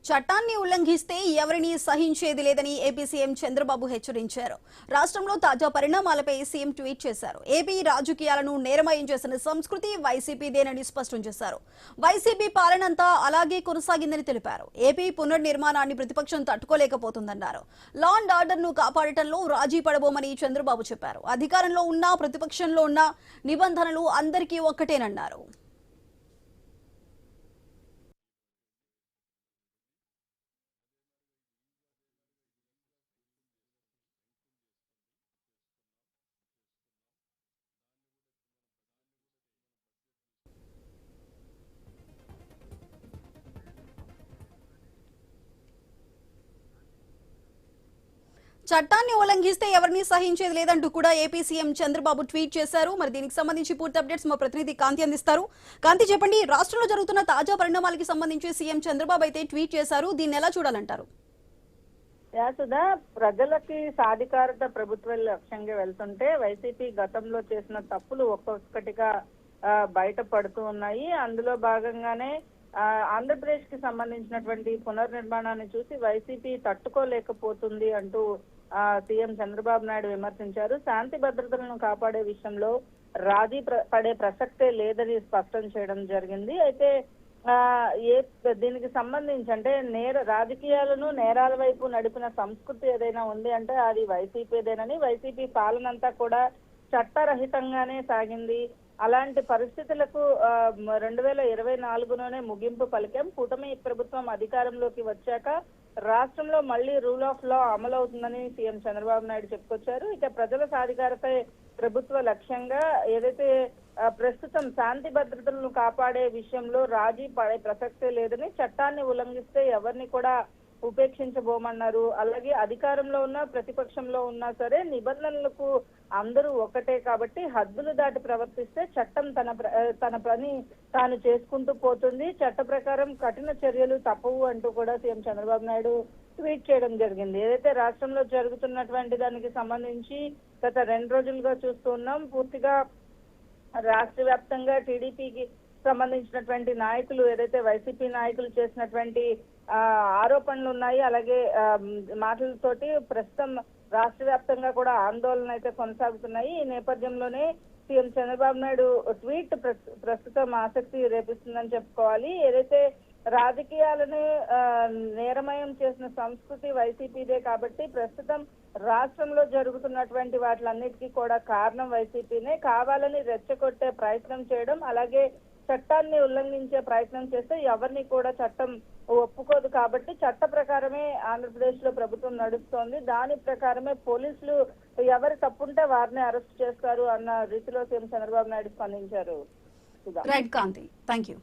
చట్టాన్ని ఉల్లంఘిస్తే ఎవరిని సహించేది లేదని ఏపీ సీఎం చంద్రబాబు హెచ్చరించారు. రాష్ట్రంలో తాజా పరిణామాలపై సీఎం ట్వీట్ చేశారు. ఏపీ రాజకీయాలను నేరమయం చేసిన సంస్కృతి వైసీపీదేనని స్పష్టం చేశారు. వైసీపీ పాలనంతా అలాగే కొనసాగిందని తెలిపారు. ఏపీ పునర్నిర్మాణాన్ని ప్రతిపక్షం తట్టుకోలేకపోతుందన్నారు. లా అండ్ ఆర్డర్ను కాపాడటంలో రాజీ పడబోమని చంద్రబాబు చెప్పారు. అధికారంలో ఉన్నా ప్రతిపక్షంలో ఉన్న నిబంధనలు అందరికీ ఒక్కటేనన్నారు. చట్టాన్ని ఉల్లంఘిస్తే ఎవరిని సహించేది లేదంటూ కూడా ఏపీ సీఎం చంద్రబాబు ట్వీట్ చేశారు. మరి దీనికి సంబంధించి పూర్తి అప్డేట్స్ మా ప్రతినిధి కాంతి అందిస్తారు. కాంతి, చెప్పండి, రాష్ట్రంలో జరుగుతున్న తాజా పరిణామాలకి సంబంధించి సీఎం చంద్రబాబు అయితే ట్వీట్ చేశారు. దీన్ని ఎలా చూడాలంటారు? సుధా, ప్రజలకి సాధికారత ప్రభుత్వ లక్ష్యంగా వెళ్తుంటే వైసీపీ గతంలో చేసిన తప్పులు ఒక్కొక్కటిగా బయటపడుతూ ఉన్నాయి. అందులో భాగంగానే ఆంధ్రప్రదేశ్ కి సంబంధించినటువంటి పునర్నిర్మాణాన్ని చూసి వైసీపీ తట్టుకోలేకపోతుంది అంటూ సీఎం చంద్రబాబు నాయుడు విమర్శించారు. శాంతి భద్రతలను కాపాడే విషయంలో రాజీ పడే ప్రసక్తే లేదని స్పష్టం చేయడం జరిగింది. అయితే దీనికి సంబంధించి అంటే రాజకీయాలను నేరాల వైపు నడిపిన సంస్కృతి ఏదైనా ఉంది అంటే అది వైసీపీదేనని, వైసీపీ పాలనంతా కూడా చట్టరహితంగానే సాగింది. అలాంటి పరిస్థితులకు 2024లోనే ముగింపు పలికాం. కూటమి ప్రభుత్వం అధికారంలోకి వచ్చాక రాష్ట్రంలో మళ్లీ రూల్ ఆఫ్ లా అమలవుతుందని సీఎం చంద్రబాబు నాయుడు చెప్పుకొచ్చారు. ఇక ప్రజల సాధికారత ప్రభుత్వ లక్ష్యంగా ఏదైతే ప్రస్తుతం శాంతి భద్రతలను కాపాడే విషయంలో రాజీ పడే ప్రసక్తే లేదని, చట్టాన్ని ఉల్లంఘిస్తే ఎవరిని కూడా ఉపేక్షించబోమన్నారు. అలాగే అధికారంలో ఉన్నా ప్రతిపక్షంలో ఉన్నా సరే నిబంధనలకు అందరూ ఒకటే కాబట్టి హద్దులు దాటి ప్రవర్తిస్తే చట్టం తన పని తాను చేసుకుంటూ పోతుంది. చట్ట ప్రకారం కఠిన చర్యలు తప్పవు అంటూ కూడా సీఎం చంద్రబాబు నాయుడు ట్వీట్ చేయడం జరిగింది. ఏదైతే రాష్ట్రంలో జరుగుతున్నటువంటి దానికి సంబంధించి గత 2 రోజులుగా చూస్తున్నాం. పూర్తిగా రాష్ట్ర వ్యాప్తంగా టీడీపీకి సంబంధించినటువంటి నాయకులు ఏదైతే వైసీపీ నాయకులు చేసినటువంటి ఆరోపణలు ఉన్నాయి, అలాగే మాటలతోటి ప్రస్తుతం రాష్ట్ర వ్యాప్తంగా కూడా ఆందోళన అయితే కొనసాగుతున్నాయి. ఈ నేపథ్యంలోనే సీఎం చంద్రబాబు నాయుడు ట్వీట్ ప్రస్తుతం ఆసక్తి రేపిస్తుందని చెప్పుకోవాలి. ఏదైతే రాజకీయాలను నేరమయం చేసిన సంస్కృతి వైసీపీదే కాబట్టి ప్రస్తుతం రాష్ట్రంలో జరుగుతున్నటువంటి వాటిలన్నిటికీ కూడా కారణం వైసీపీనే. కావాలని రెచ్చగొట్టే ప్రయత్నం చేయడం, అలాగే చట్టాన్ని ఉల్లంఘించే ప్రయత్నం చేస్తే ఎవరిని కూడా చట్టం ఒప్పుకోదు కాబట్టి చట్ట ప్రకారమే ఆంధ్రప్రదేశ్ లో ప్రభుత్వం నడుస్తోంది. దాని ప్రకారమే పోలీసులు ఎవరు తప్పుంటే వారిని అరెస్ట్ చేస్తారు అన్న రీతిలో సీఎం చంద్రబాబు నాయుడు స్పందించారు. Right Kanthi, thank you.